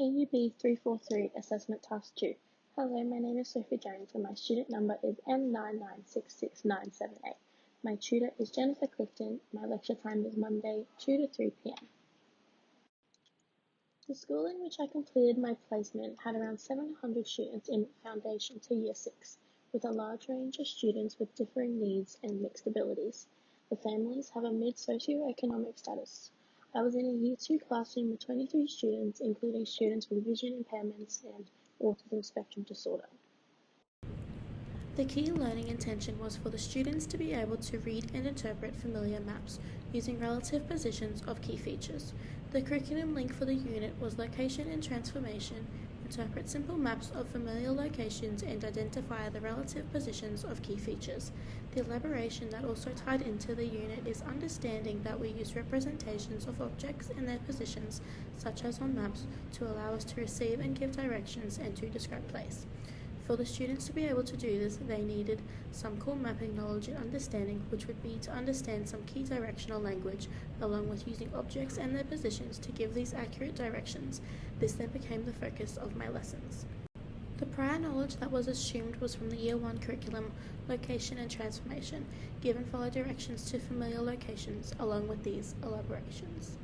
EUB343 Assessment Task 2. Hello, my name is Sophie Jones and my student number is M9966978. My tutor is Jennifer Clifton. My lecture time is Monday 2 to 3 p.m. The school in which I completed my placement had around 700 students in Foundation to Year 6, with a large range of students with differing needs and mixed abilities. The families have a mid-socioeconomic status. I was in a Year 2 classroom with 23 students, including students with vision impairments and autism spectrum disorder. The key learning intention was for the students to be able to read and interpret familiar maps using relative positions of key features. The curriculum link for the unit was location and transformation, interpret simple maps of familiar locations and identify the relative positions of key features. The elaboration that also tied into the unit is understanding that we use representations of objects and their positions, such as on maps, to allow us to receive and give directions and to describe place. For the students to be able to do this, they needed some core mapping knowledge and understanding, which would be to understand some key directional language, along with using objects and their positions to give these accurate directions. This then became the focus of my lessons. The prior knowledge that was assumed was from the Year 1 curriculum, location and transformation, give and follow directions to familiar locations, along with these elaborations.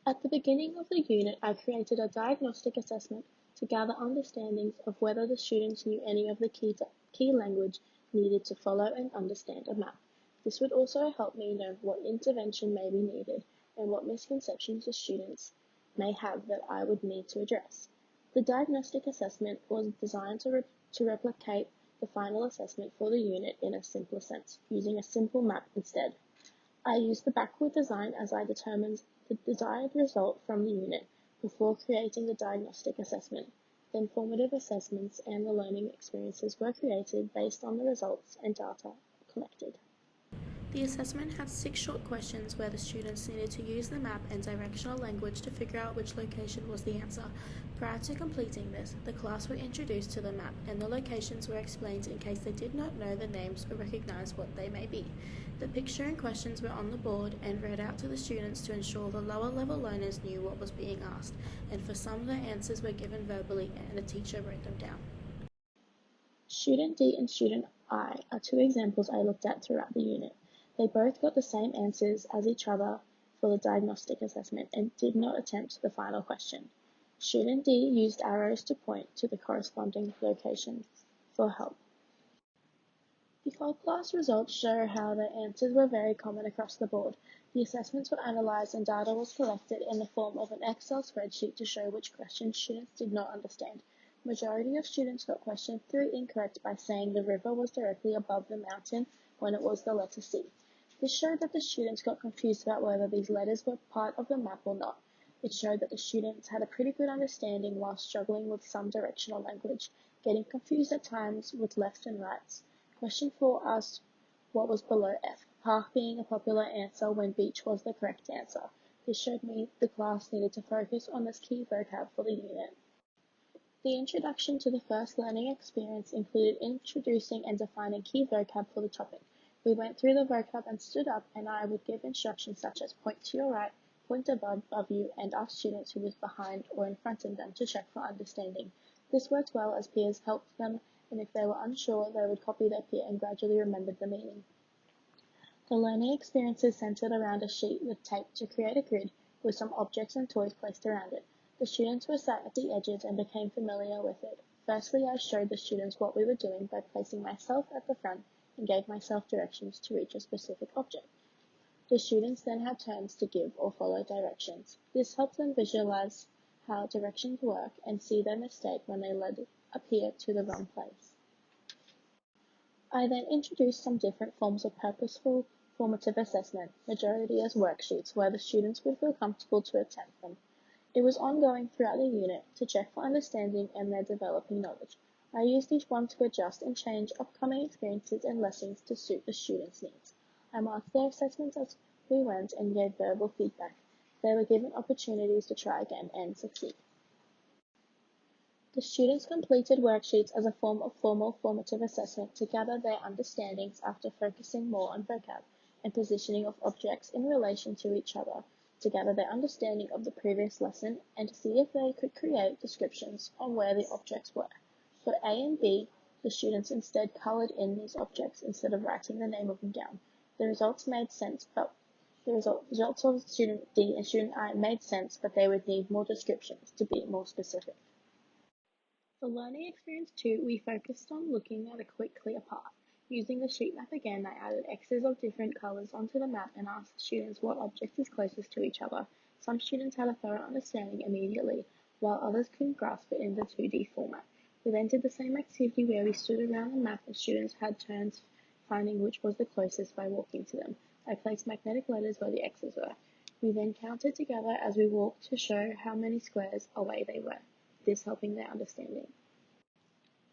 At the beginning of the unit, I created a diagnostic assessment to gather understandings of whether the students knew any of the key language needed to follow and understand a map. This would also help me know what intervention may be needed and what misconceptions the students may have that I would need to address. The diagnostic assessment was designed to replicate the final assessment for the unit in a simpler sense, using a simple map instead. I used the backward design as I determined the desired result from the unit before creating the diagnostic assessment. Then formative assessments and the learning experiences were created based on the results and data collected. The assessment had 6 short questions where the students needed to use the map and directional language to figure out which location was the answer. Prior to completing this, the class were introduced to the map and the locations were explained in case they did not know the names or recognize what they may be. The picture and questions were on the board and read out to the students to ensure the lower level learners knew what was being asked, and for some the answers were given verbally and a teacher wrote them down. Student D and Student I are 2 examples I looked at throughout the unit. They both got the same answers as each other for the diagnostic assessment and did not attempt the final question. Student D used arrows to point to the corresponding locations for help. The whole class results show how the answers were very common across the board. The assessments were analysed and data was collected in the form of an Excel spreadsheet to show which questions students did not understand. Majority of students got question 3 incorrect by saying the river was directly above the mountain when it was the letter C. This showed that the students got confused about whether these letters were part of the map or not. It showed that the students had a pretty good understanding while struggling with some directional language, getting confused at times with lefts and rights. Question 4 asked what was below F, park being a popular answer when beach was the correct answer. This showed me the class needed to focus on this key vocab for the unit. The introduction to the first learning experience included introducing and defining key vocab for the topic. We went through the vocab and stood up, and I would give instructions such as point to your right, point above you, and ask students who was behind or in front of them to check for understanding. This worked well as peers helped them, and if they were unsure, they would copy their peer and gradually remembered the meaning. The learning experiences centered around a sheet with tape to create a grid with some objects and toys placed around it. The students were sat at the edges and became familiar with it. Firstly, I showed the students what we were doing by placing myself at the front and gave myself directions to reach a specific object. The students then had turns to give or follow directions. This helped them visualize how directions work and see their mistake when they led a peer to the wrong place. I then introduced some different forms of purposeful formative assessment, majority as worksheets, where the students would feel comfortable to attempt them. It was ongoing throughout the unit to check for understanding and their developing knowledge. I used each one to adjust and change upcoming experiences and lessons to suit the students' needs. I marked their assessments as we went and gave verbal feedback. They were given opportunities to try again and succeed. The students completed worksheets as a form of formal formative assessment to gather their understandings after focusing more on vocab and positioning of objects in relation to each other. to gather their understanding of the previous lesson and to see if they could create descriptions on where the objects were. For A and B, the students instead coloured in these objects instead of writing the name of them down. The results made sense, but the results of student D and student I made sense, but they would need more descriptions to be more specific. For learning experience 2, we focused on looking at a quick clear path. Using the sheet map again, I added X's of different colours onto the map and asked students what object is closest to each other. Some students had a thorough understanding immediately, while others couldn't grasp it in the 2D format. We then did the same activity where we stood around the map and students had turns finding which was the closest by walking to them. I placed magnetic letters where the X's were. We then counted together as we walked to show how many squares away they were, this helping their understanding.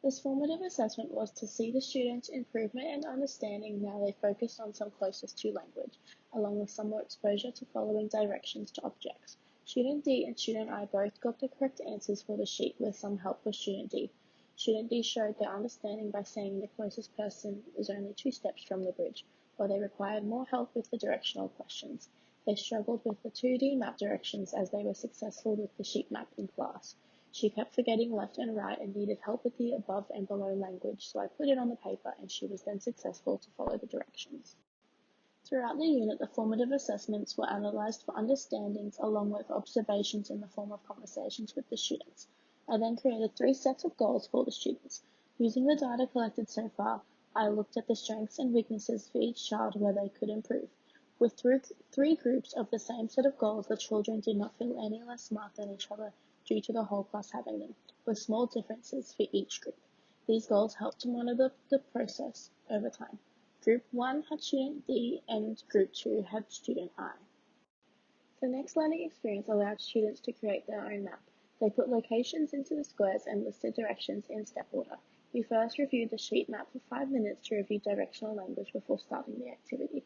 This formative assessment was to see the students' improvement and understanding now they focused on some closest to language, along with some more exposure to following directions to objects. Student D and student I both got the correct answers for the sheet with some help for student D. Student D showed their understanding by saying the closest person was only 2 steps from the bridge, while they required more help with the directional questions. They struggled with the 2D map directions as they were successful with the sheet map in class. She kept forgetting left and right and needed help with the above and below language, so I put it on the paper and she was then successful to follow the directions. Throughout the unit, the formative assessments were analysed for understandings along with observations in the form of conversations with the students. I then created 3 sets of goals for the students. Using the data collected so far, I looked at the strengths and weaknesses for each child where they could improve. With 3 groups of the same set of goals, the children did not feel any less smart than each other due to the whole class having them, with small differences for each group. These goals helped to monitor the process over time. Group 1 had student D and Group 2 had student I. The next learning experience allowed students to create their own map. They put locations into the squares and listed directions in step order. We first reviewed the sheet map for 5 minutes to review directional language before starting the activity.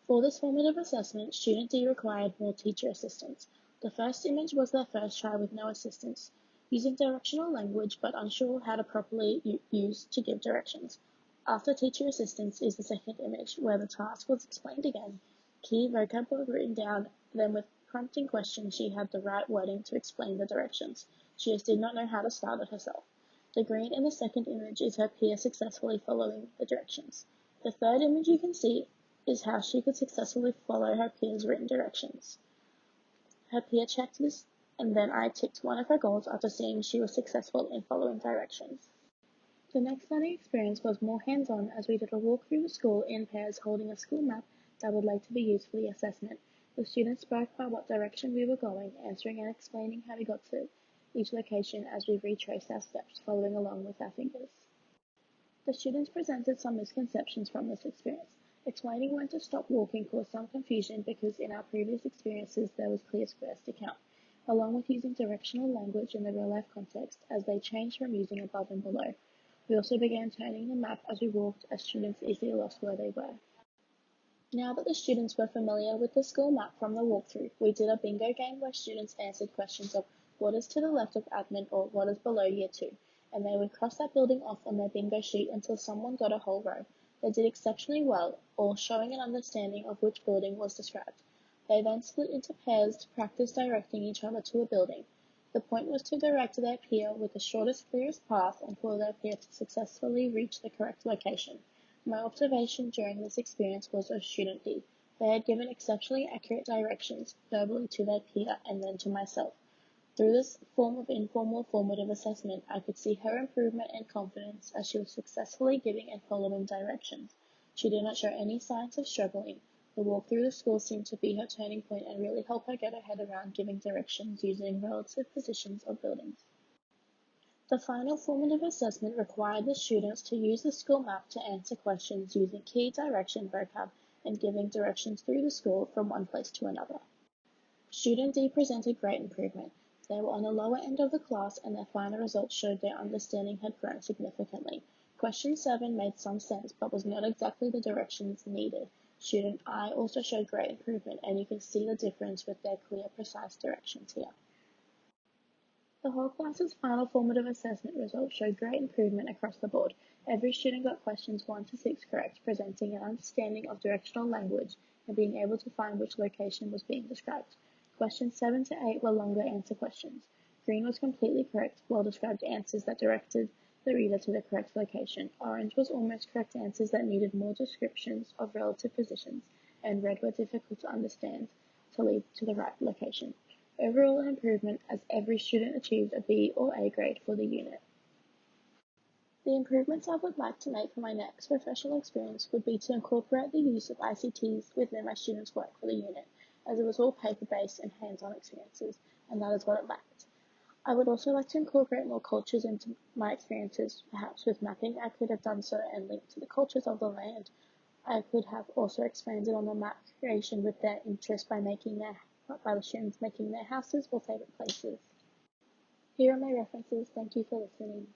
For this formative assessment, student D required more teacher assistance. The first image was their first try with no assistance, using directional language but unsure how to properly use to give directions. After teacher assistance is the second image, where the task was explained again. Key vocab were written down, then with prompting questions she had the right wording to explain the directions. She just did not know how to start it herself. The green in the second image is her peer successfully following the directions. The third image you can see is how she could successfully follow her peer's written directions. Her peer checked this, and then I ticked one of her goals after seeing she was successful in following directions. The next learning experience was more hands-on as we did a walk through the school in pairs holding a school map that would later be used for the assessment. The students spoke by what direction we were going, answering and explaining how we got to each location as we retraced our steps, following along with our fingers. The students presented some misconceptions from this experience. Explaining when to stop walking caused some confusion because in our previous experiences there was clear squares to count, along with using directional language in the real-life context as they changed from using above and below. We also began turning the map as we walked as students easily lost where they were. Now that the students were familiar with the school map from the walkthrough, we did a bingo game where students answered questions of what is to the left of admin or what is below year 2, and they would cross that building off on their bingo sheet until someone got a whole row. They did exceptionally well, all showing an understanding of which building was described. They then split into pairs to practice directing each other to a building. The point was to direct their peer with the shortest, clearest path and for their peer to successfully reach the correct location. My observation during this experience was of student D. They had given exceptionally accurate directions, verbally to their peer and then to myself. Through this form of informal formative assessment, I could see her improvement and confidence as she was successfully giving and following directions. She did not show any signs of struggling. The walk through the school seemed to be her turning point and really help her get her head around giving directions using relative positions of buildings. The final formative assessment required the students to use the school map to answer questions using key direction vocab and giving directions through the school from one place to another. Student D presented great improvement. They were on the lower end of the class and their final results showed their understanding had grown significantly. Question 7 made some sense but was not exactly the directions needed. Student I also showed great improvement and you can see the difference with their clear, precise directions here. The whole class's final formative assessment results showed great improvement across the board. Every student got questions 1 to 6 correct, presenting an understanding of directional language and being able to find which location was being described. Questions 7 to 8 were longer answer questions. Green was completely correct, well-described answers that directed the reader to the correct location. Orange was almost correct answers that needed more descriptions of relative positions, and red were difficult to understand to lead to the right location. Overall an improvement, as every student achieved a B or A grade for the unit. The improvements I would like to make for my next professional experience would be to incorporate the use of ICTs within my students' work for the unit, as it was all paper-based and hands-on experiences, and that is what it lacked. I would also like to incorporate more cultures into my experiences. Perhaps with mapping I could have done so and linked to the cultures of the land. I could have also expanded on the map creation with their interest by the students making their houses or favourite places. Here are my references. Thank you for listening.